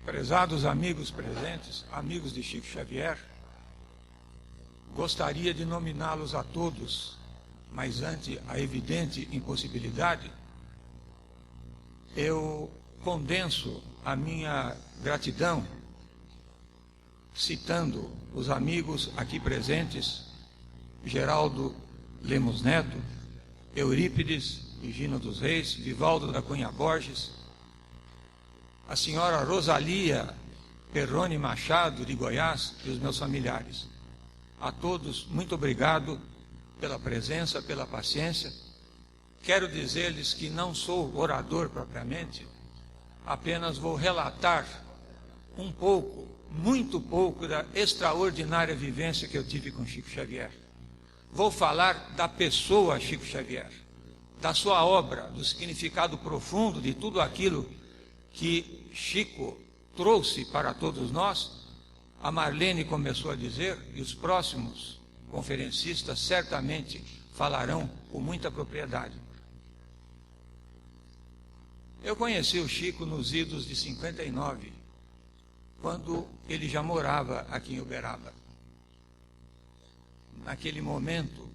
Prezados amigos presentes, amigos de Chico Xavier, gostaria de nominá-los a todos, mas ante a evidente impossibilidade, eu condenso a minha gratidão, citando os amigos aqui presentes, Geraldo Lemos Neto, Eurípides, Higino dos Reis, Vivaldo da Cunha Borges, a senhora Rosalia Perrone Machado, de Goiás, e os meus familiares. A todos, muito obrigado pela presença, pela paciência. Quero dizer-lhes que não sou orador propriamente, apenas vou relatar um pouco, muito pouco, da extraordinária vivência que eu tive com Chico Xavier. Vou falar da pessoa Chico Xavier, da sua obra, do significado profundo de tudo aquilo que Chico trouxe para todos nós. A Marlene começou a dizer, e os próximos conferencistas certamente falarão com muita propriedade. Eu conheci o Chico nos idos de 59, quando ele já morava aqui em Uberaba. Naquele momento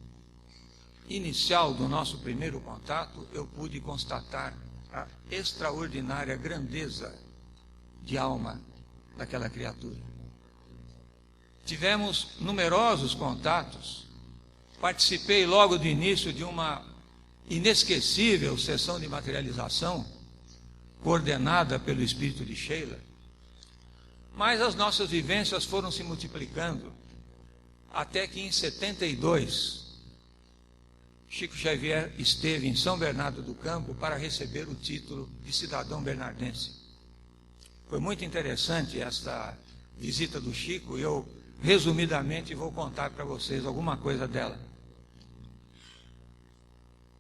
inicial do nosso primeiro contato, eu pude constatar a extraordinária grandeza de alma daquela criatura. Tivemos numerosos contatos, participei logo do início de uma inesquecível sessão de materialização, coordenada pelo espírito de Sheila, mas as nossas vivências foram se multiplicando, até que em 72, Chico Xavier esteve em São Bernardo do Campo para receber o título de cidadão bernardense. Foi muito interessante esta visita do Chico, e eu, resumidamente, vou contar para vocês alguma coisa dela.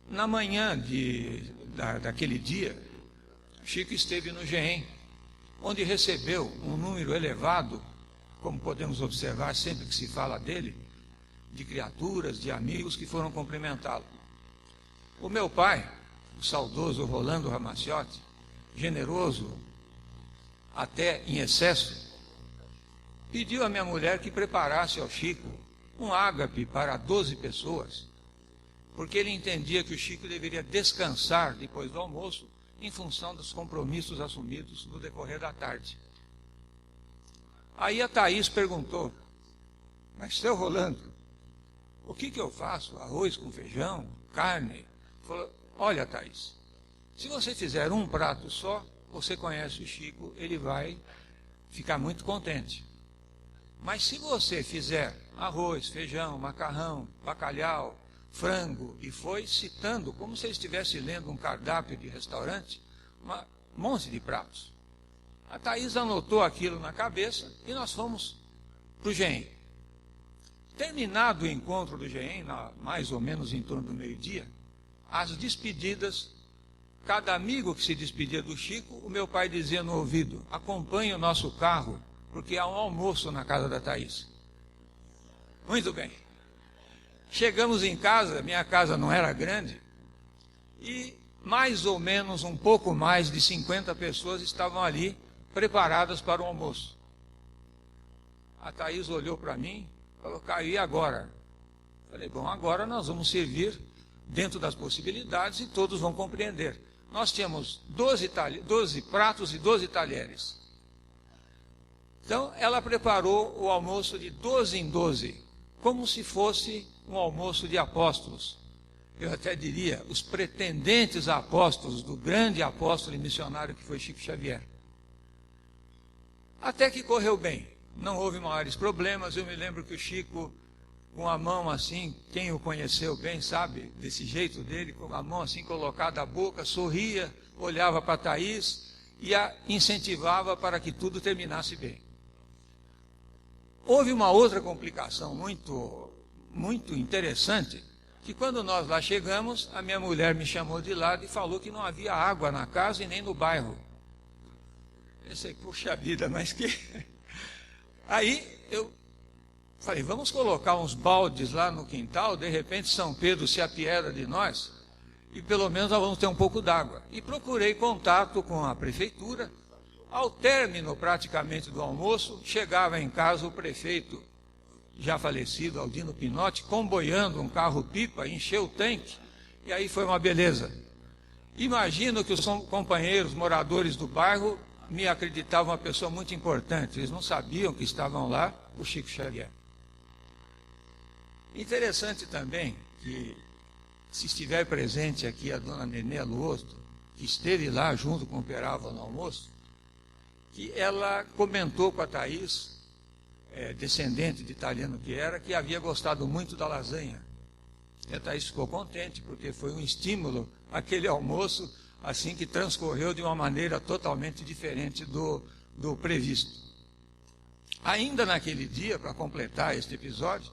Na manhã daquele dia, Chico esteve no GEM, onde recebeu um número elevado, como podemos observar sempre que se fala dele, de criaturas, de amigos que foram cumprimentá-lo. O meu pai, o saudoso Rolando Ramaciotti, generoso até em excesso, pediu à minha mulher que preparasse ao Chico um ágape para 12 pessoas, porque ele entendia que o Chico deveria descansar depois do almoço, em função dos compromissos assumidos no decorrer da tarde. Aí a Thaís perguntou: mas seu Rolando, o que eu faço? Arroz com feijão? Carne? Falou: olha, Thaís, se você fizer um prato só, você conhece o Chico, ele vai ficar muito contente. Mas se você fizer arroz, feijão, macarrão, bacalhau, frango, e foi citando, como se ele estivesse lendo um cardápio de restaurante, um monte de pratos. A Thaís anotou aquilo na cabeça e nós fomos para o GEM. Terminado o encontro do GEM, mais ou menos em torno do meio-dia, as despedidas, cada amigo que se despedia do Chico, o meu pai dizia no ouvido: acompanhe o nosso carro, porque há um almoço na casa da Thaís. Muito bem. Chegamos em casa, minha casa não era grande, e mais ou menos um pouco mais de 50 pessoas estavam ali, preparadas para o almoço. A Thaís olhou para mim, falou: Caio, e agora? Falei: bom, agora nós vamos servir dentro das possibilidades e todos vão compreender. Nós tínhamos 12 pratos e 12 talheres. Então, ela preparou o almoço de 12 em 12, como se fosse um almoço de apóstolos. Eu até diria, os pretendentes a apóstolos do grande apóstolo e missionário que foi Chico Xavier. Até que correu bem, não houve maiores problemas. Eu me lembro que o Chico, com a mão assim, quem o conheceu bem sabe desse jeito dele, com a mão assim colocada à boca, sorria, olhava para a Thaís e a incentivava para que tudo terminasse bem. Houve uma outra complicação muito interessante, que quando nós lá chegamos, a minha mulher me chamou de lado e falou que não havia água na casa e nem no bairro. Pensei: puxa vida, mas que... Aí eu falei: vamos colocar uns baldes lá no quintal, de repente São Pedro se apieda de nós, e pelo menos nós vamos ter um pouco d'água. E procurei contato com a prefeitura. Ao término praticamente do almoço, chegava em casa o prefeito, já falecido, Aldino Pinotti, comboiando um carro-pipa, encheu o tanque, e aí foi uma beleza. Imagino que os companheiros moradores do bairro me acreditavam uma pessoa muito importante, eles não sabiam que estavam lá o Chico Xavier. Interessante também que, se estiver presente aqui a dona Nenê Luosto, que esteve lá junto com o Peralva no almoço, que ela comentou com a Thaís, descendente de italiano que era, que havia gostado muito da lasanha. E a Thaís ficou contente, porque foi um estímulo aquele almoço, assim que transcorreu de uma maneira totalmente diferente do previsto. Ainda naquele dia, para completar este episódio,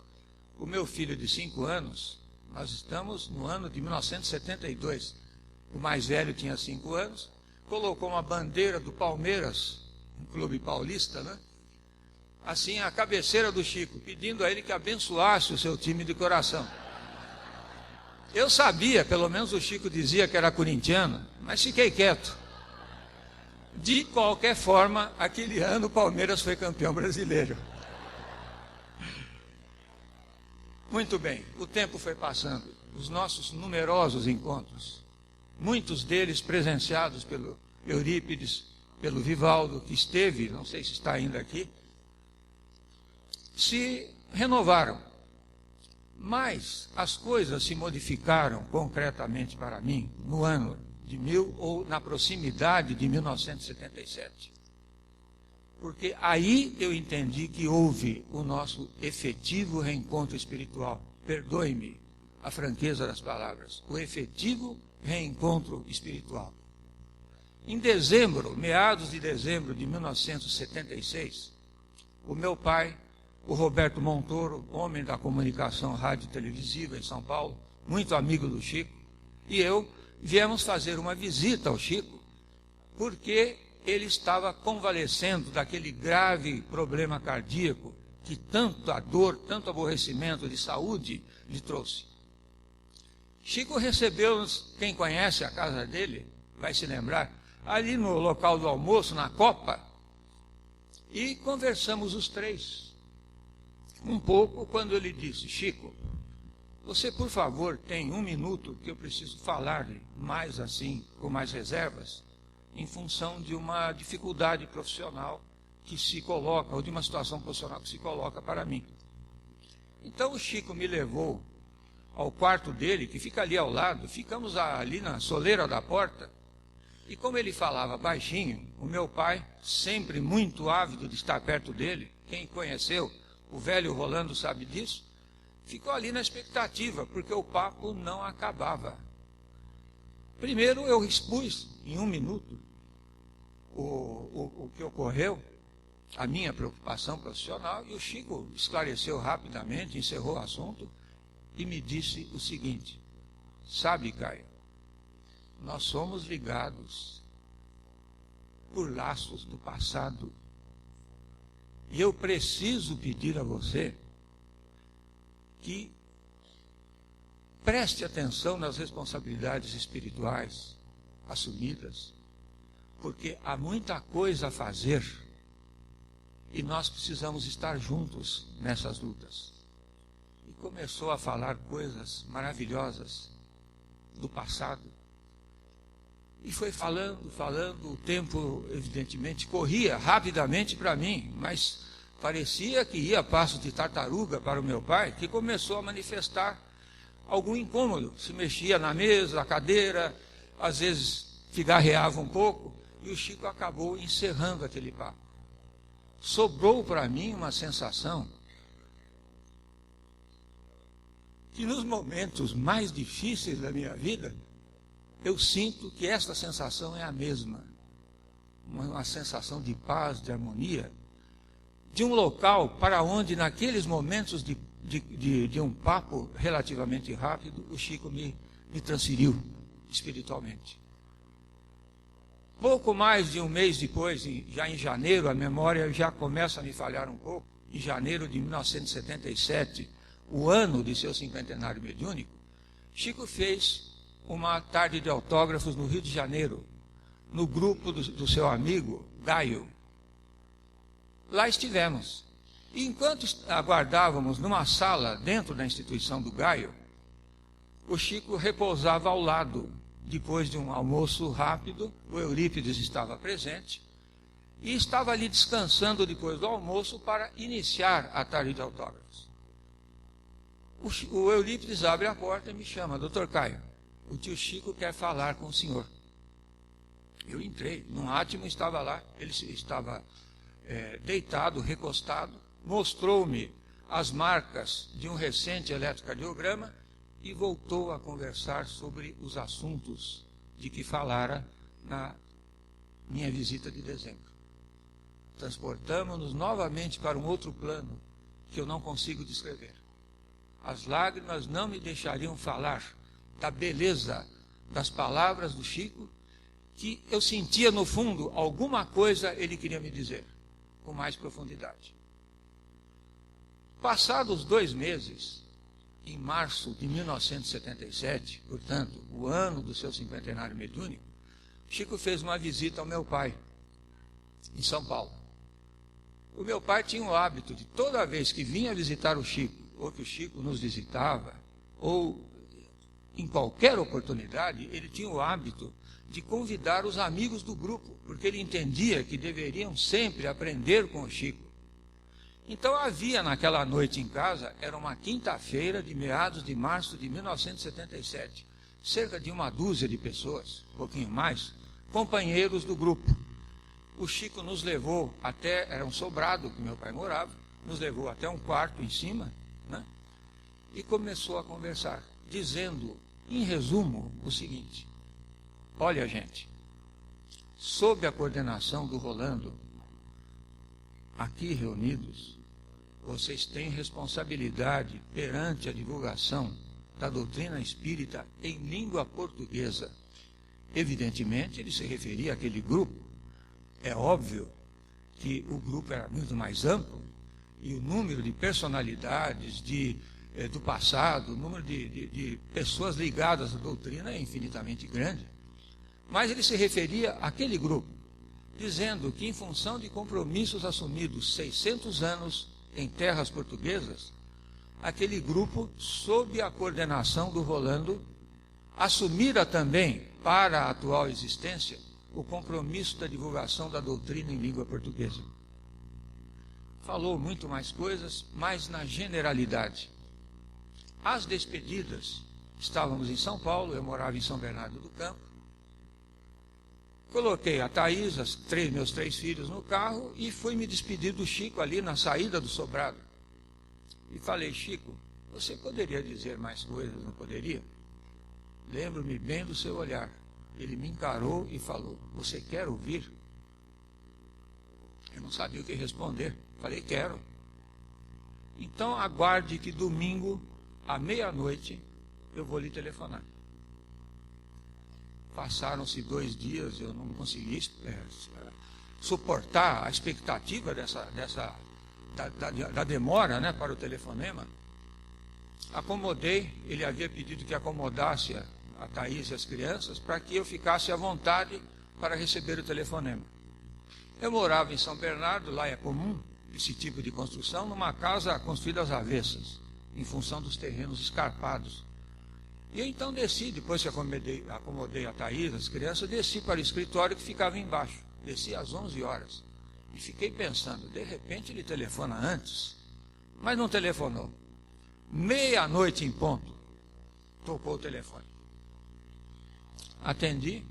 o meu filho de 5 anos, nós estamos no ano de 1972, o mais velho tinha 5 anos, colocou uma bandeira do Palmeiras, um clube paulista, né? Assim, à cabeceira do Chico, pedindo a ele que abençoasse o seu time de coração. Eu sabia, pelo menos o Chico dizia que era corintiano, mas fiquei quieto. De qualquer forma, aquele ano o Palmeiras foi campeão brasileiro. Muito bem, o tempo foi passando, os nossos numerosos encontros, muitos deles presenciados pelo Eurípides, pelo Vivaldo, que esteve, não sei se está ainda aqui, se renovaram. Mas as coisas se modificaram concretamente para mim no ano de ou na proximidade de 1977. Porque aí eu entendi que houve o nosso efetivo reencontro espiritual. Perdoe-me a franqueza das palavras. O efetivo reencontro espiritual. Em dezembro, meados de dezembro de 1976, o meu pai, o Roberto Montoro, homem da comunicação rádio e televisiva em São Paulo, muito amigo do Chico, e eu viemos fazer uma visita ao Chico, porque ele estava convalescendo daquele grave problema cardíaco que tanta dor, tanto aborrecimento de saúde lhe trouxe. Chico recebeu-nos, quem conhece a casa dele, vai se lembrar, ali no local do almoço, na Copa, e conversamos os três. Um pouco quando ele disse: Chico, você por favor tem 1 minuto que eu preciso falar-lhe mais assim, com mais reservas, em função de uma dificuldade profissional que se coloca, ou de uma situação profissional que se coloca para mim. Então o Chico me levou ao quarto dele, que fica ali ao lado, ficamos ali na soleira da porta, e como ele falava baixinho, o meu pai, sempre muito ávido de estar perto dele, quem conheceu o velho Rolando sabe disso, ficou ali na expectativa, porque o papo não acabava. Primeiro eu expus em 1 minuto o que ocorreu, a minha preocupação profissional, e o Chico esclareceu rapidamente, encerrou o assunto e me disse o seguinte: sabe, Caio, nós somos ligados por laços do passado, e eu preciso pedir a você que preste atenção nas responsabilidades espirituais assumidas, porque há muita coisa a fazer e nós precisamos estar juntos nessas lutas. E começou a falar coisas maravilhosas do passado. E foi falando, o tempo evidentemente corria rapidamente para mim, mas parecia que ia a passos de tartaruga para o meu pai, que começou a manifestar algum incômodo. Se mexia na mesa, na cadeira, às vezes cigarreava um pouco, e o Chico acabou encerrando aquele papo. Sobrou para mim uma sensação que nos momentos mais difíceis da minha vida, eu sinto que esta sensação é a mesma. Uma sensação de paz, de harmonia, de um local para onde, naqueles momentos de um papo relativamente rápido, o Chico me transferiu espiritualmente. Pouco mais de 1 mês depois, já em janeiro, a memória já começa a me falhar um pouco, em janeiro de 1977, o ano de seu 50º mediúnico, Chico fez uma tarde de autógrafos no Rio de Janeiro, no grupo do seu amigo Gaio. Lá estivemos. E enquanto aguardávamos numa sala dentro da instituição do Gaio, o Chico repousava ao lado. Depois de um almoço rápido, o Eurípides estava presente e estava ali descansando depois do almoço para iniciar a tarde de autógrafos. O Eurípides abre a porta e me chama: Dr. Caio, o tio Chico quer falar com o senhor. Eu entrei, num átimo estava lá, ele estava deitado, recostado, mostrou-me as marcas de um recente eletrocardiograma e voltou a conversar sobre os assuntos de que falara na minha visita de dezembro. Transportamos-nos novamente para um outro plano que eu não consigo descrever. As lágrimas não me deixariam falar da beleza das palavras do Chico, que eu sentia no fundo alguma coisa ele queria me dizer, com mais profundidade. Passados 2 meses, em março de 1977, portanto, o ano do seu cinquentenário mediúnico, Chico fez uma visita ao meu pai, em São Paulo. O meu pai tinha o hábito de, toda vez que vinha visitar o Chico, ou que o Chico nos visitava, ou em qualquer oportunidade, ele tinha o hábito de convidar os amigos do grupo, porque ele entendia que deveriam sempre aprender com o Chico. Então havia naquela noite em casa, era uma quinta-feira de meados de março de 1977, cerca de 1 dúzia de pessoas, um pouquinho mais, companheiros do grupo. O Chico nos levou até, era um sobrado que meu pai morava, nos levou até um quarto em cima, né? E começou a conversar, dizendo, em resumo, o seguinte: olha, gente, sob a coordenação do Rolando, aqui reunidos, vocês têm responsabilidade perante a divulgação da doutrina espírita em língua portuguesa. Evidentemente, ele se referia àquele grupo. É óbvio que o grupo era muito mais amplo e o número de personalidades do passado, o número de pessoas ligadas à doutrina é infinitamente grande. Mas ele se referia àquele grupo, dizendo que, em função de compromissos assumidos 600 anos em terras portuguesas, aquele grupo, sob a coordenação do Rolando, assumira também, para a atual existência, o compromisso da divulgação da doutrina em língua portuguesa. Falou muito mais coisas, mas na generalidade. As despedidas, estávamos em São Paulo, eu morava em São Bernardo do Campo. Coloquei a Thaís, meus 3 filhos no carro e fui me despedir do Chico ali na saída do sobrado. E falei: Chico, você poderia dizer mais coisas, não poderia? Lembro-me bem do seu olhar. Ele me encarou e falou: você quer ouvir? Eu não sabia o que responder. Falei: quero. Então aguarde que domingo, à meia-noite, eu vou lhe telefonar. Passaram-se 2 dias, eu não consegui suportar a expectativa da demora, né, para o telefonema. Acomodei, ele havia pedido que acomodasse a Thaís e as crianças para que eu ficasse à vontade para receber o telefonema. Eu morava em São Bernardo, lá é comum esse tipo de construção, numa casa construída às avessas, em função dos terrenos escarpados. E eu então desci, depois que acomodei a Thaís, as crianças, desci para o escritório que ficava embaixo. Desci às 11 horas. E fiquei pensando, de repente ele telefona antes, mas não telefonou. Meia-noite em ponto, tocou o telefone. Atendi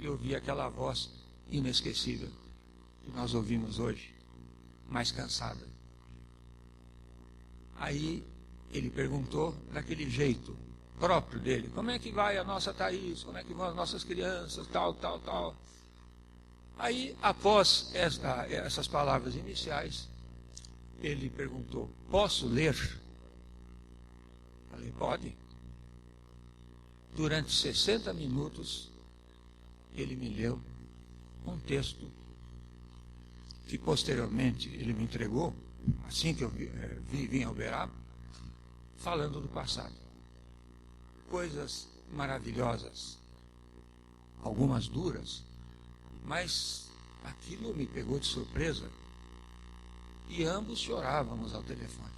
e ouvi aquela voz inesquecível que nós ouvimos hoje, mais cansada. Aí ele perguntou daquele jeito próprio dele: como é que vai a nossa Thaís, como é que vão as nossas crianças, tal, tal, tal. Aí, após essas palavras iniciais, ele perguntou: posso ler? Falei: pode. Durante 60 minutos, ele me leu um texto que posteriormente ele me entregou, assim que eu vim a Uberaba, falando do passado. Coisas maravilhosas. algumas duras, mas aquilo me pegou de surpresa e ambos chorávamos ao telefone.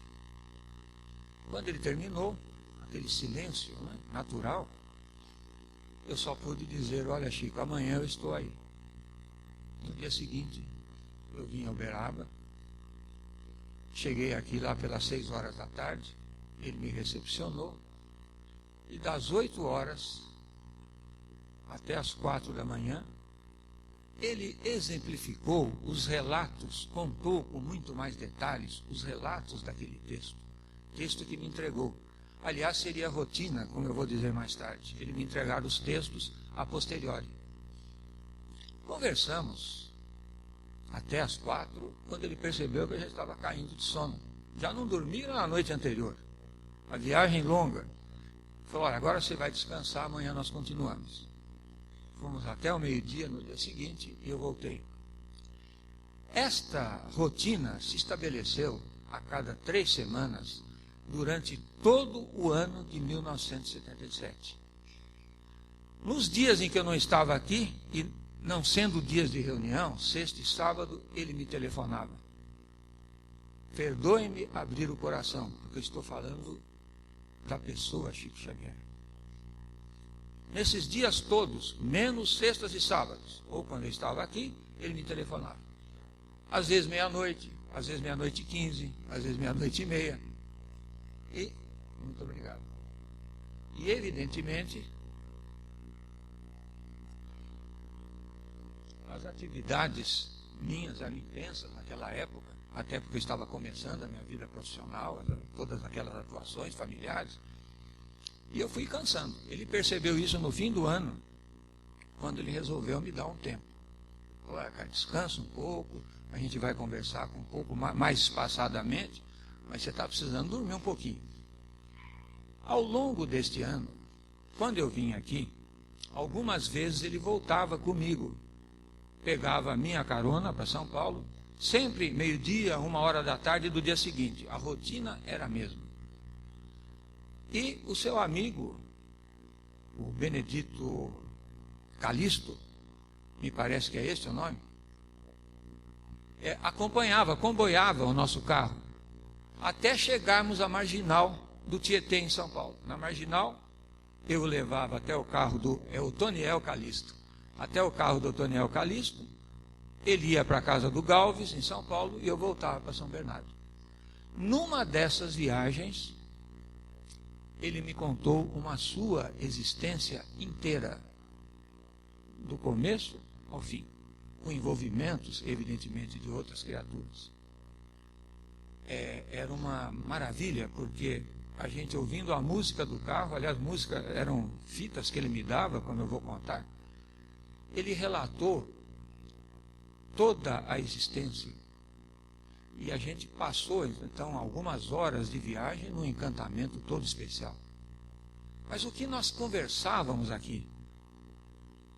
Quando ele terminou, aquele silêncio, né, natural, eu só pude dizer: olha, Chico, amanhã eu estou aí. No dia seguinte, eu vim a Uberaba, cheguei aqui lá pelas 6 horas da tarde, ele me recepcionou, e das 8 horas até as 4 da manhã, ele exemplificou os relatos, contou com muito mais detalhes os relatos daquele texto que me entregou. Aliás, seria rotina, como eu vou dizer mais tarde, ele me entregar os textos a posteriori. Conversamos até as 4, quando ele percebeu que eu já estava caindo de sono. Já não dormia na noite anterior. A viagem longa. Falou: olha, agora você vai descansar, amanhã nós continuamos. Fomos até o meio-dia no dia seguinte e eu voltei. Esta rotina se estabeleceu a cada 3 semanas durante todo o ano de 1977. Nos dias em que eu não estava aqui, e não sendo dias de reunião, sexta e sábado, ele me telefonava. Perdoe-me abrir o coração, porque eu estou falando da pessoa Chico Xavier. Nesses dias todos, menos sextas e sábados, ou quando eu estava aqui, ele me telefonava. Às vezes meia-noite, às vezes meia-noite e 15, às vezes meia-noite e meia. E, muito obrigado. E, evidentemente, as atividades minhas eram intensas naquela época, até porque eu estava começando a minha vida profissional, todas aquelas atuações familiares, e eu fui cansando. Ele percebeu isso no fim do ano, quando ele resolveu me dar um tempo. Falou: cara, descansa um pouco, a gente vai conversar com um pouco mais espaçadamente, mas você está precisando dormir um pouquinho. Ao longo deste ano, quando eu vim aqui, algumas vezes ele voltava comigo, pegava a minha carona para São Paulo, sempre meio-dia, 1h da tarde do dia seguinte. A rotina era a mesma. E o seu amigo, o Benedito Calixto, me parece que é esse o nome, acompanhava, comboiava o nosso carro, até chegarmos à marginal do Tietê, em São Paulo. Na marginal, eu o levava até o carro do Otoniel Calixto, até o carro do Otoniel Calixto, ele ia para a casa do Galves, em São Paulo, e eu voltava para São Bernardo. Numa dessas viagens, ele me contou uma sua existência inteira, do começo ao fim, com envolvimentos, evidentemente, de outras criaturas. Era uma maravilha, porque a gente ouvindo a música do carro, aliás, música eram fitas que ele me dava, como eu vou contar, ele relatou toda a existência. E a gente passou, então, algumas horas de viagem num encantamento todo especial. Mas o que nós conversávamos aqui,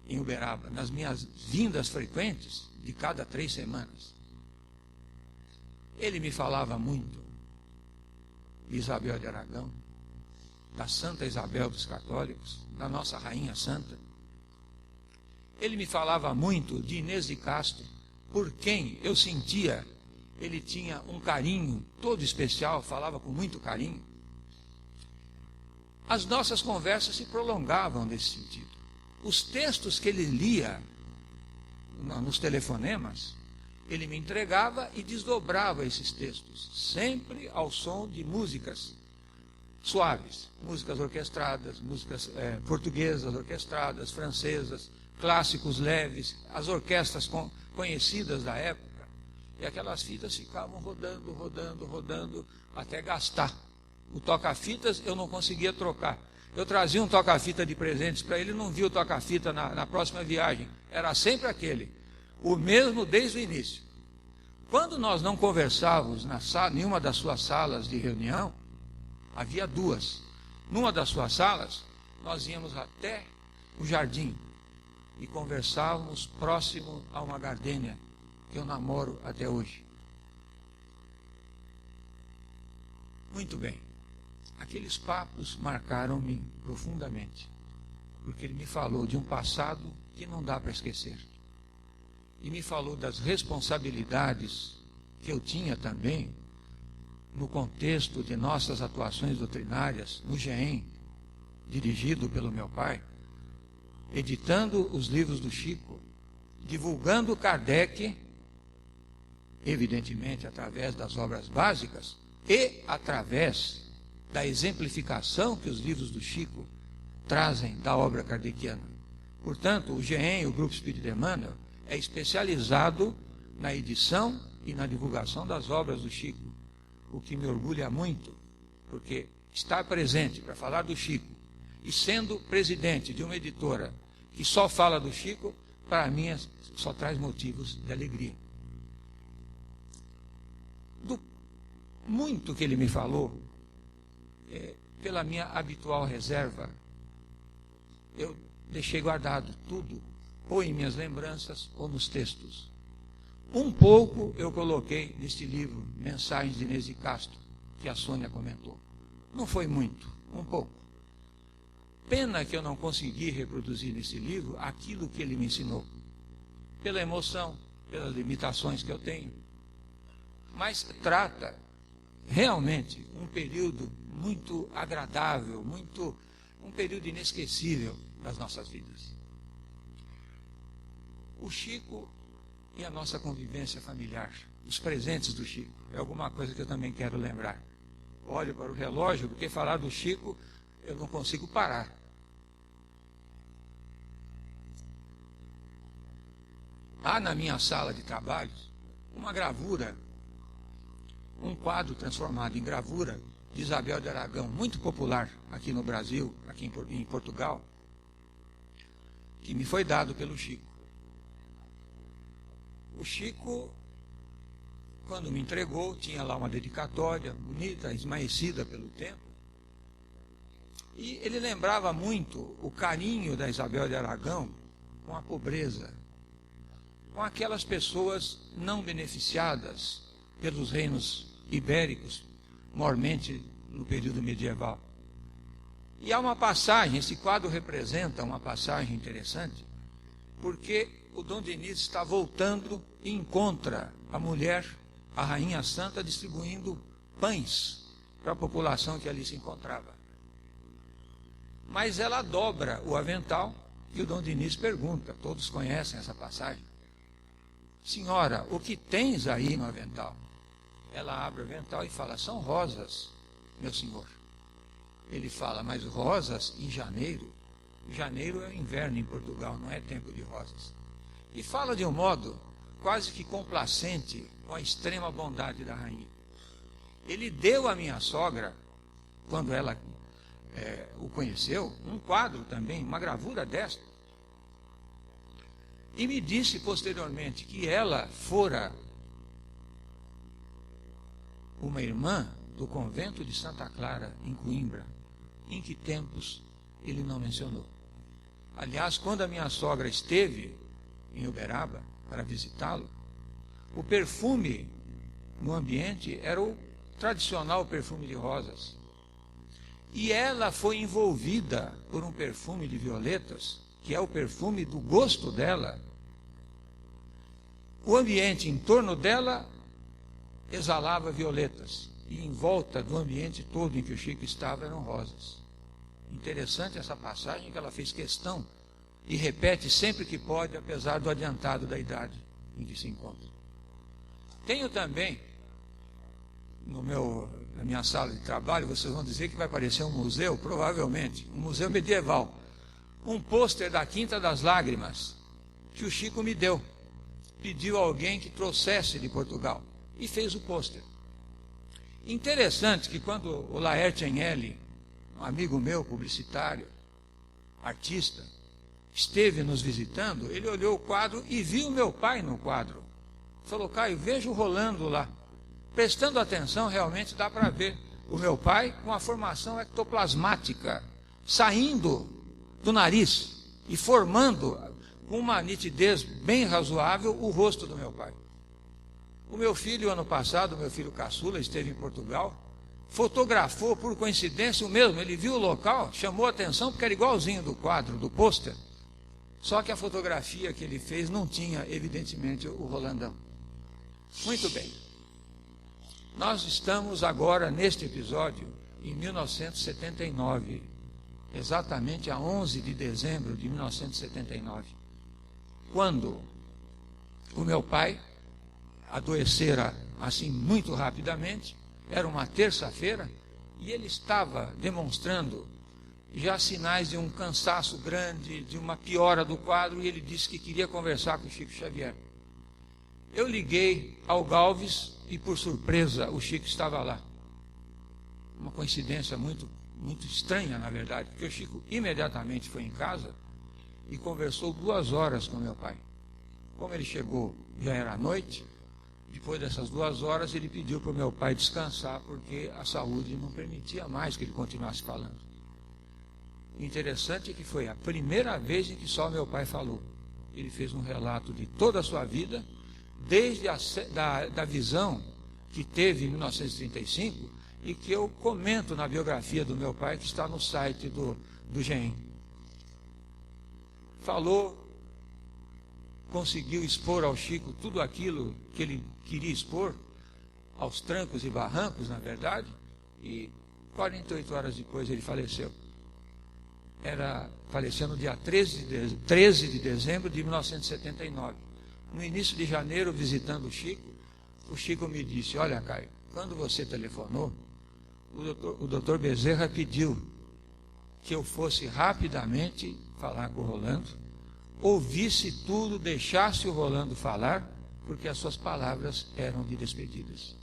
em Uberaba, nas minhas vindas frequentes, de cada 3 semanas, ele me falava muito de Isabel de Aragão, da Santa Isabel dos Católicos, da nossa Rainha Santa. Ele me falava muito de Inês de Castro, por quem eu sentia, ele tinha um carinho todo especial, falava com muito carinho. As nossas conversas se prolongavam nesse sentido. Os textos que ele lia nos telefonemas, ele me entregava e desdobrava esses textos, sempre ao som de músicas suaves, músicas orquestradas, músicas portuguesas orquestradas, francesas, clássicos leves, as orquestras conhecidas da época. E aquelas fitas ficavam rodando, rodando, rodando, até gastar. O toca-fitas eu não conseguia trocar. Eu trazia um toca-fita de presentes para ele, não via o toca-fita na próxima viagem. Era sempre aquele, o mesmo desde o início. Quando nós não conversávamos em uma das suas salas de reunião, havia 2. Numa das suas salas, nós íamos até o jardim e conversávamos próximo a uma gardênia que eu namoro até hoje. Muito bem. Aqueles papos marcaram-me profundamente, porque ele me falou de um passado que não dá para esquecer. E me falou das responsabilidades que eu tinha também no contexto de nossas atuações doutrinárias no GEM, dirigido pelo meu pai, editando os livros do Chico, divulgando Kardec, evidentemente através das obras básicas e através da exemplificação que os livros do Chico trazem da obra kardeciana. Portanto, o GEM, o Grupo Espírita Emmanuel, é especializado na edição e na divulgação das obras do Chico, o que me orgulha muito, porque estar presente para falar do Chico e sendo presidente de uma editora que só fala do Chico, para mim só traz motivos de alegria. Do muito que ele me falou, pela minha habitual reserva, eu deixei guardado tudo, ou em minhas lembranças, ou nos textos. Um pouco eu coloquei neste livro, Mensagens de Inês de Castro, que a Sônia comentou. Não foi muito, um pouco. Pena que eu não consegui reproduzir nesse livro aquilo que ele me ensinou, pela emoção, pelas limitações que eu tenho. Mas trata realmente um período muito agradável, um período inesquecível das nossas vidas. O Chico e a nossa convivência familiar, os presentes do Chico, é alguma coisa que eu também quero lembrar. Olho para o relógio, porque falar do Chico eu não consigo parar. Há na minha sala de trabalhos uma gravura, um quadro transformado em gravura de Isabel de Aragão, muito popular aqui no Brasil, aqui em Portugal, que me foi dado pelo Chico. O Chico, quando me entregou, tinha lá uma dedicatória bonita, esmaecida pelo tempo, e ele lembrava muito o carinho da Isabel de Aragão com a pobreza, com aquelas pessoas não beneficiadas pelos reinos ibéricos, mormente no período medieval. E há uma passagem, esse quadro representa uma passagem interessante, porque o Dom Diniz está voltando e encontra a mulher, a Rainha Santa, distribuindo pães para a população que ali se encontrava. Mas ela dobra o avental e o Dom Diniz pergunta, todos conhecem essa passagem: senhora, o que tens aí no avental? Ela abre o avental e fala: são rosas, meu senhor. Ele fala: mas rosas em janeiro? Janeiro é inverno em Portugal, não é tempo de rosas. E fala de um modo quase que complacente com a extrema bondade da rainha. Ele deu à minha sogra, quando ela o conheceu, um quadro também, uma gravura desta. E me disse posteriormente que ela fora uma irmã do convento de Santa Clara, em Coimbra. Em que tempos ele não mencionou. Aliás, quando a minha sogra esteve em Uberaba para visitá-lo, o perfume no ambiente era o tradicional perfume de rosas. E ela foi envolvida por um perfume de violetas, que é o perfume do gosto dela. O ambiente em torno dela exalava violetas, e em volta do ambiente todo em que o Chico estava eram rosas. Interessante essa passagem, que ela fez questão e repete sempre que pode, apesar do adiantado da idade em que se encontra. Tenho também na minha sala de trabalho, vocês vão dizer que vai parecer um museu, provavelmente, um museu medieval, um pôster da Quinta das Lágrimas, que o Chico me deu. Pediu a alguém que trouxesse de Portugal, e fez o pôster. Interessante que quando o Laerte Agnelli, um amigo meu, publicitário, artista, esteve nos visitando, ele olhou o quadro e viu meu pai no quadro. Falou: Caio, vejo rolando lá. Prestando atenção, realmente dá para ver o meu pai com a formação ectoplasmática, saindo do nariz e formando com uma nitidez bem razoável o rosto do meu pai. O meu filho, ano passado, meu filho caçula, esteve em Portugal, fotografou por coincidência o mesmo. Ele viu o local, chamou a atenção porque era igualzinho do quadro, do pôster. Só que a fotografia que ele fez não tinha, evidentemente, o Rolandão. Muito bem. Nós estamos agora, neste episódio, em 1979, exatamente a 11 de dezembro de 1979, quando o meu pai adoecera assim muito rapidamente. Era uma terça-feira e ele estava demonstrando já sinais de um cansaço grande, de uma piora do quadro, e ele disse que queria conversar com o Chico Xavier. Eu liguei ao Galves e, por surpresa, o Chico estava lá. Uma coincidência muito estranha, na verdade, porque o Chico imediatamente foi em casa e conversou 2 horas com meu pai. Como ele chegou, já era noite. Depois dessas 2 horas, ele pediu para o meu pai descansar, porque a saúde não permitia mais que ele continuasse falando. O interessante é que foi a primeira vez em que só meu pai falou. Ele fez um relato de toda a sua vida, desde da visão que teve em 1935, e que eu comento na biografia do meu pai, que está no site do GEM. Falou, conseguiu expor ao Chico tudo aquilo que ele queria expor, aos trancos e barrancos, na verdade, e 48 horas depois ele faleceu. Faleceu no dia 13 de dezembro de 1979. No início de janeiro, visitando o Chico me disse: olha, Caio, quando você telefonou, o doutor Bezerra pediu que eu fosse rapidamente falar com o Rolando, ouvisse tudo, deixasse o Rolando falar, porque as suas palavras eram de despedidas.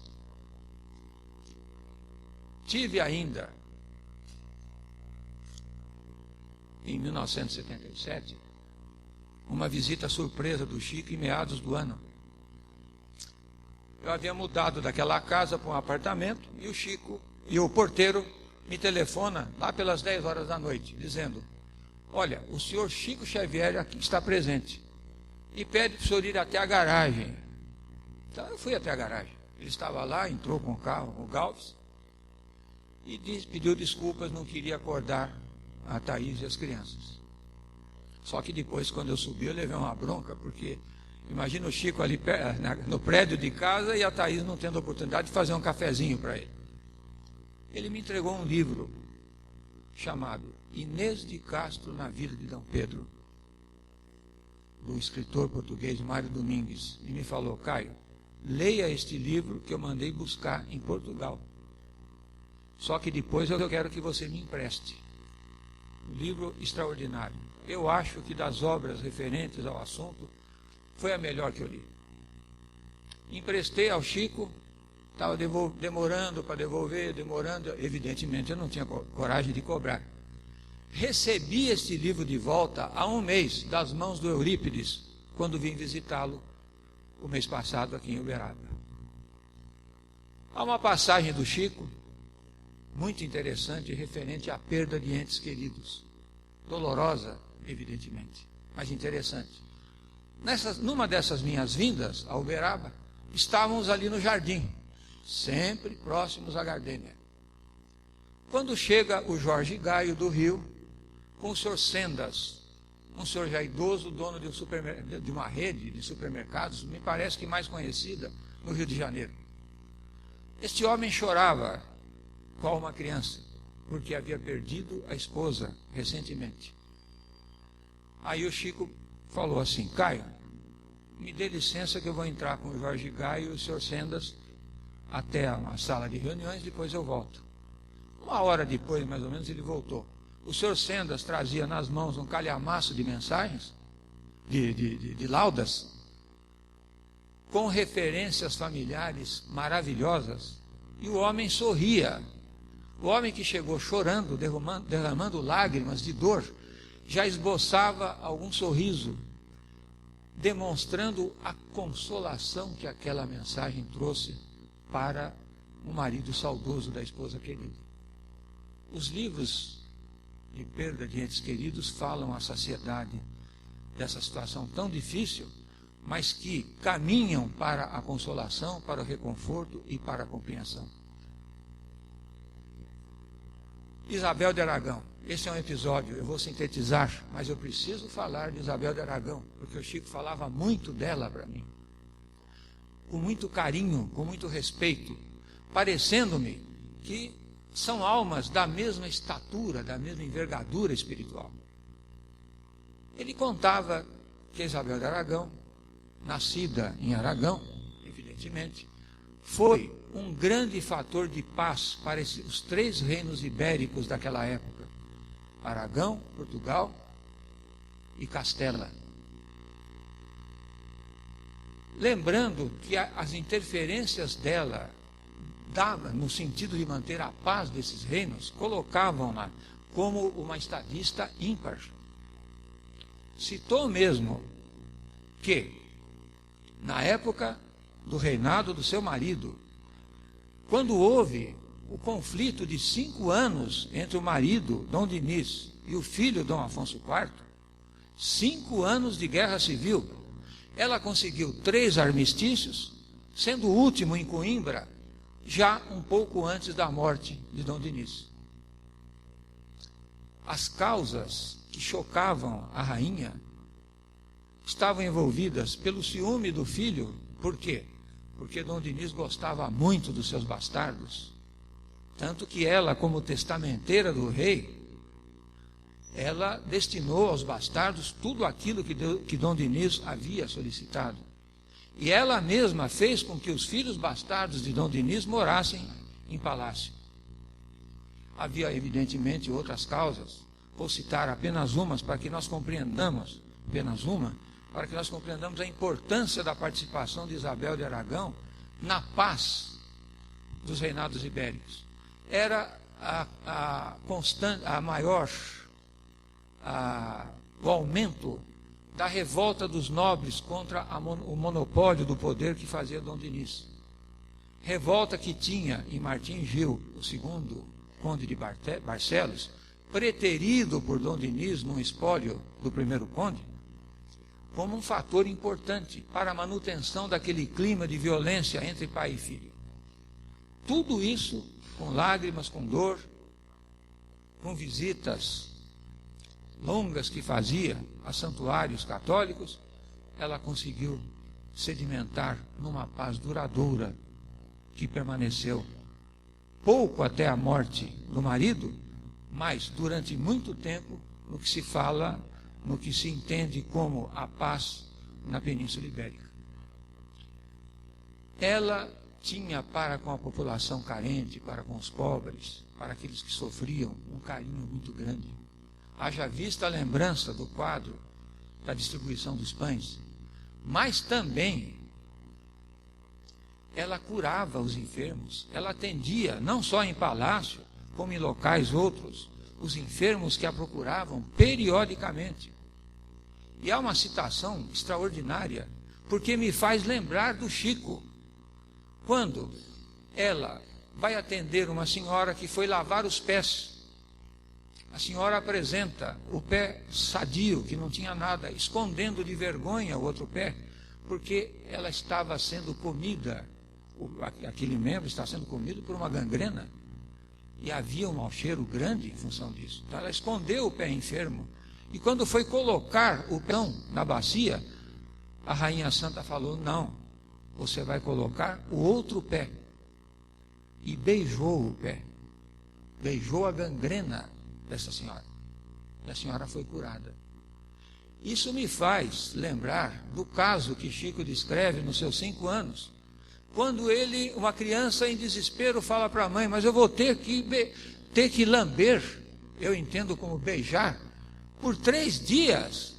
Tive ainda, em 1977, uma visita surpresa do Chico em meados do ano. Eu havia mudado daquela casa para um apartamento e o Chico e o porteiro me telefona lá pelas 10 horas da noite, dizendo: olha, o senhor Chico Xavier aqui está presente e pede para o senhor ir até a garagem. Então eu fui até a garagem. Ele estava lá, entrou com o carro, com o Galves, e pediu desculpas, não queria acordar a Thaís e as crianças. Só que depois, quando eu subi, eu levei uma bronca, porque imagina o Chico ali no prédio de casa e a Thaís não tendo a oportunidade de fazer um cafezinho para ele. Ele me entregou um livro chamado Inês de Castro na Vida de D. Pedro, do escritor português Mário Domingues, e me falou: Caio, leia este livro que eu mandei buscar em Portugal. Só que depois eu quero que você me empreste. Um livro extraordinário. Eu acho que das obras referentes ao assunto, foi a melhor que eu li. Emprestei ao Chico, estava demorando para devolver, demorando. Evidentemente eu não tinha coragem de cobrar. Recebi este livro de volta há 1 mês, das mãos do Eurípides, quando vim visitá-lo o mês passado aqui em Uberaba. Há uma passagem do Chico muito interessante, referente à perda de entes queridos. Dolorosa, evidentemente, mas interessante. Numa dessas minhas vindas a Uberaba, estávamos ali no jardim, sempre próximos à Gardênia. Quando chega o Jorge Gaio do Rio, com o senhor Sendas, um senhor já idoso, dono de uma rede de supermercados, me parece que mais conhecida no Rio de Janeiro. Este homem chorava qual uma criança, porque havia perdido a esposa recentemente. Aí o Chico falou assim: Caio, me dê licença que eu vou entrar com o Jorge Gaio e o senhor Sendas até uma sala de reuniões, depois eu volto. 1 hora depois, mais ou menos, ele voltou. O senhor Sendas trazia nas mãos um calhamaço de mensagens, de laudas, com referências familiares maravilhosas, e o homem sorria. O homem que chegou chorando, derramando lágrimas de dor, já esboçava algum sorriso, demonstrando a consolação que aquela mensagem trouxe para o marido saudoso da esposa querida. Os livros de perda de entes queridos falam à sociedade dessa situação tão difícil, mas que caminham para a consolação, para o reconforto e para a compreensão. Isabel de Aragão. Esse é um episódio, eu vou sintetizar, mas eu preciso falar de Isabel de Aragão, porque o Chico falava muito dela para mim, com muito carinho, com muito respeito, parecendo-me que são almas da mesma estatura, da mesma envergadura espiritual. Ele contava que Isabel de Aragão, nascida em Aragão, evidentemente, foi um grande fator de paz para os 3 reinos ibéricos daquela época: Aragão, Portugal e Castela. Lembrando que as interferências dela, no sentido de manter a paz desses reinos, colocavam-na como uma estadista ímpar. Citou mesmo que, na época do reinado do seu marido, quando houve o conflito de 5 anos entre o marido, Dom Dinis, e o filho, Dom Afonso IV, 5 anos de guerra civil, ela conseguiu 3 armistícios, sendo o último em Coimbra, já um pouco antes da morte de Dom Dinis. As causas que chocavam a rainha estavam envolvidas pelo ciúme do filho. Por quê? Porque Dom Dinis gostava muito dos seus bastardos, tanto que ela, como testamenteira do rei, ela destinou aos bastardos tudo aquilo que Dom Dinis havia solicitado. E ela mesma fez com que os filhos bastardos de Dom Dinis morassem em palácio. Havia, evidentemente, outras causas. Vou citar apenas umas para que nós compreendamos, para que nós compreendamos a importância da participação de Isabel de Aragão na paz dos reinados ibéricos. Era o aumento da revolta dos nobres contra o monopólio do poder que fazia Dom Dinis. Revolta que tinha em Martim Gil, o segundo conde de Barcelos, preterido por Dom Dinis num espólio do primeiro conde, como um fator importante para a manutenção daquele clima de violência entre pai e filho. Tudo isso com lágrimas, com dor, com visitas longas que fazia a santuários católicos, ela conseguiu sedimentar numa paz duradoura que permaneceu pouco até a morte do marido, mas durante muito tempo no que se fala, no que se entende como a paz na Península Ibérica. Ela tinha para com a população carente, para com os pobres, para aqueles que sofriam, um carinho muito grande. Haja vista a lembrança do quadro da distribuição dos pães, mas também ela curava os enfermos, ela atendia, não só em palácio, como em locais outros, os enfermos que a procuravam periodicamente. E há uma citação extraordinária, porque me faz lembrar do Chico, quando ela vai atender uma senhora que foi lavar os pés. A senhora apresenta o pé sadio, que não tinha nada, escondendo de vergonha o outro pé, porque ela estava sendo comida, aquele membro está sendo comido por uma gangrena, e havia um mau cheiro grande em função disso. Então ela escondeu o pé enfermo, e quando foi colocar o pão na bacia, a Rainha Santa falou: não, você vai colocar o outro pé. E beijou o pé, beijou a gangrena dessa senhora, e a senhora foi curada. Isso me faz lembrar do caso que Chico descreve nos seus 5 anos, quando ele, uma criança em desespero, fala para a mãe: mas eu vou ter que lamber, eu entendo como beijar, por 3 dias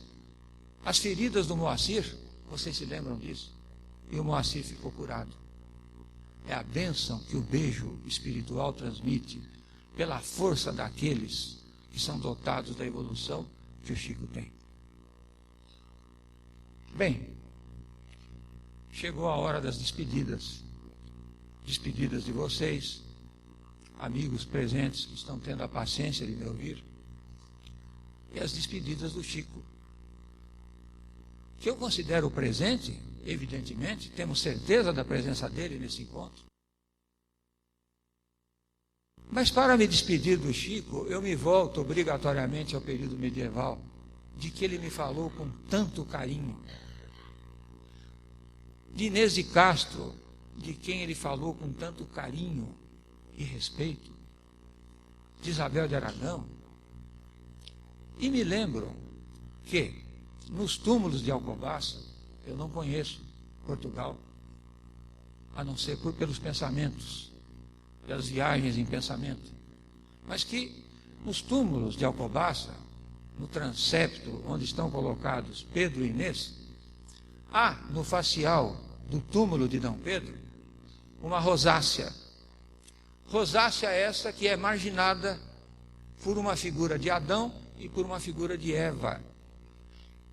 as feridas do Moacir. Vocês se lembram disso? E o Moacir ficou curado. É a bênção que o beijo espiritual transmite, pela força daqueles que são dotados da evolução que o Chico tem. Bem, chegou a hora das despedidas. Despedidas de vocês, amigos presentes que estão tendo a paciência de me ouvir, e as despedidas do Chico, que eu considero presente. Evidentemente, temos certeza da presença dele nesse encontro. Mas para me despedir do Chico, eu me volto obrigatoriamente ao período medieval, de que ele me falou com tanto carinho. De Inês de Castro, de quem ele falou com tanto carinho e respeito. De Isabel de Aragão. E me lembro que, nos túmulos de Alcobaça, eu não conheço Portugal, a não ser pelos pensamentos, pelas viagens em pensamento, mas que nos túmulos de Alcobaça, no transepto onde estão colocados Pedro e Inês, há no facial do túmulo de D. Pedro uma rosácea. Rosácea essa que é marginada por uma figura de Adão e por uma figura de Eva.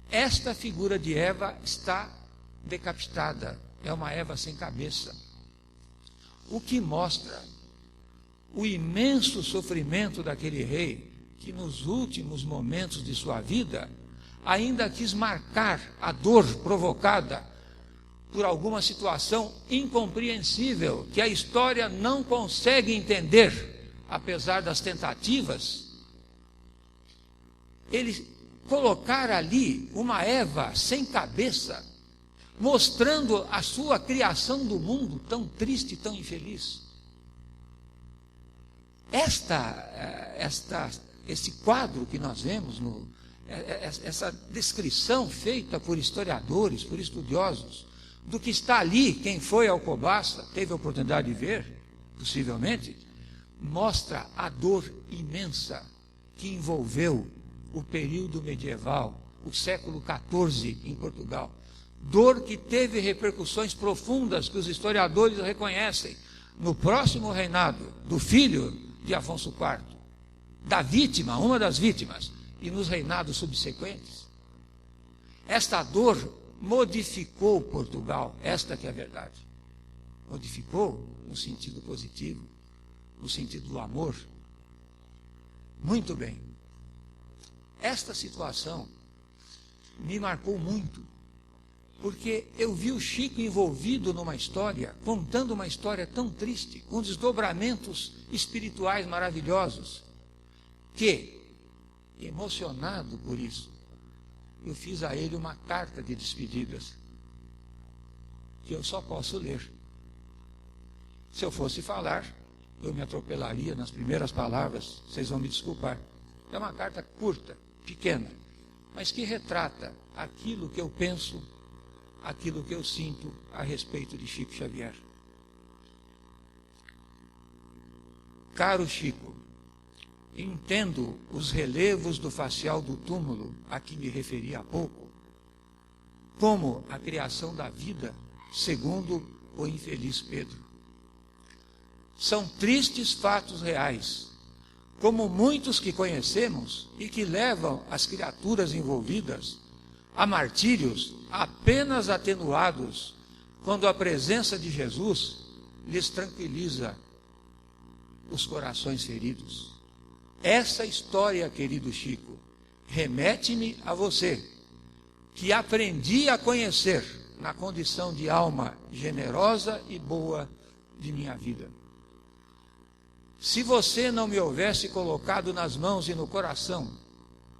Esta figura de Eva está decapitada, é uma Eva sem cabeça. O que mostra o imenso sofrimento daquele rei que nos últimos momentos de sua vida ainda quis marcar a dor provocada por alguma situação incompreensível que a história não consegue entender, apesar das tentativas. Ele colocar ali uma Eva sem cabeça, mostrando a sua criação do mundo tão triste e tão infeliz. Esse quadro que nós vemos, essa descrição feita por historiadores, por estudiosos, do que está ali, quem foi a Alcobaça, teve a oportunidade de ver, possivelmente, mostra a dor imensa que envolveu o período medieval, o século XIV em Portugal. Dor que teve repercussões profundas que os historiadores reconhecem no próximo reinado do filho de Afonso IV, da vítima, uma das vítimas, e nos reinados subsequentes. Esta dor modificou Portugal, esta que é a verdade. Modificou no sentido positivo, no sentido do amor. Muito bem. Esta situação me marcou muito, porque eu vi o Chico envolvido numa história, contando uma história tão triste, com desdobramentos espirituais maravilhosos, que, emocionado por isso, eu fiz a ele uma carta de despedidas, que eu só posso ler. Se eu fosse falar, eu me atropelaria nas primeiras palavras, vocês vão me desculpar. É uma carta curta, pequena, mas que retrata aquilo que eu penso, aquilo que eu sinto a respeito de Chico Xavier. Caro Chico, entendo os relevos do facial do túmulo a que me referi há pouco, como a criação da vida, segundo o infeliz Pedro. São tristes fatos reais, como muitos que conhecemos e que levam as criaturas envolvidas a martírios apenas atenuados quando a presença de Jesus lhes tranquiliza os corações feridos. Essa história, querido Chico, remete-me a você, que aprendi a conhecer na condição de alma generosa e boa de minha vida. Se você não me houvesse colocado nas mãos e no coração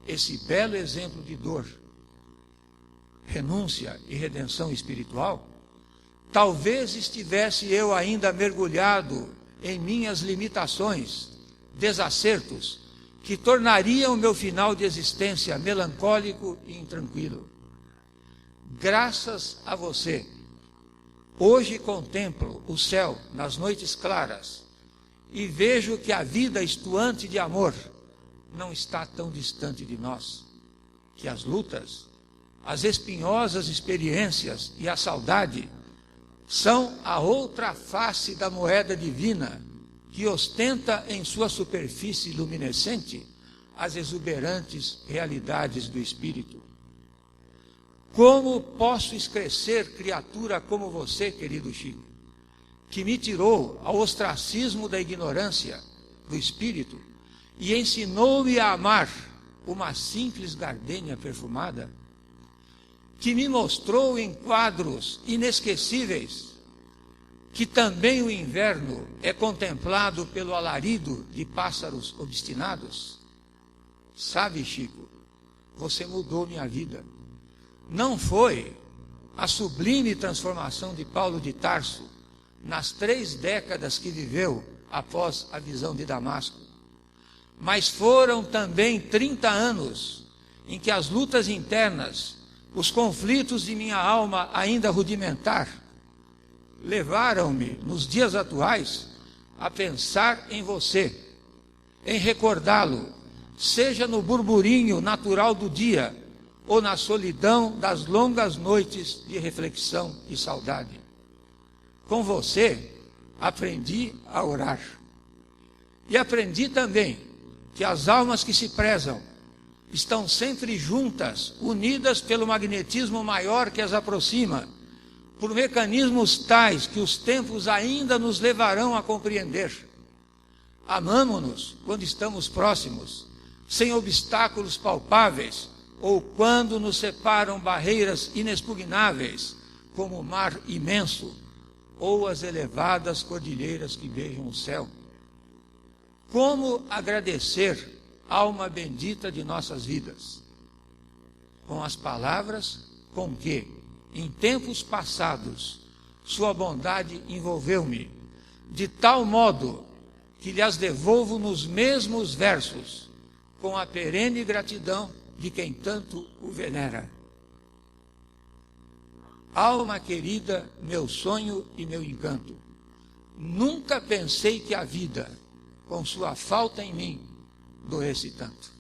esse belo exemplo de dor, renúncia e redenção espiritual, talvez estivesse eu ainda mergulhado em minhas limitações, desacertos, que tornariam o meu final de existência melancólico e intranquilo. Graças a você, hoje contemplo o céu nas noites claras e vejo que a vida estuante de amor não está tão distante de nós, que as lutas, as espinhosas experiências e a saudade são a outra face da moeda divina que ostenta em sua superfície luminescente as exuberantes realidades do espírito. Como posso esquecer criatura como você, querido Chico, que me tirou ao ostracismo da ignorância do espírito e ensinou-me a amar uma simples gardênia perfumada, que me mostrou em quadros inesquecíveis que também o inverno é contemplado pelo alarido de pássaros obstinados? Sabe, Chico, você mudou minha vida. Não foi a sublime transformação de Paulo de Tarso nas 3 décadas que viveu após a visão de Damasco, mas foram também 30 anos em que as lutas internas, os conflitos de minha alma ainda rudimentar, levaram-me, nos dias atuais, a pensar em você, em recordá-lo, seja no burburinho natural do dia ou na solidão das longas noites de reflexão e saudade. Com você, aprendi a orar. E aprendi também que as almas que se prezam estão sempre juntas, unidas pelo magnetismo maior que as aproxima, por mecanismos tais que os tempos ainda nos levarão a compreender. Amamo-nos quando estamos próximos, sem obstáculos palpáveis, ou quando nos separam barreiras inexpugnáveis, como o mar imenso, ou as elevadas cordilheiras que beijam o céu. Como agradecer, alma bendita de nossas vidas? Com as palavras com que, em tempos passados, sua bondade envolveu-me, de tal modo que lhes devolvo nos mesmos versos, com a perene gratidão de quem tanto o venera. Alma querida, meu sonho e meu encanto, nunca pensei que a vida, com sua falta em mim, doesse tanto.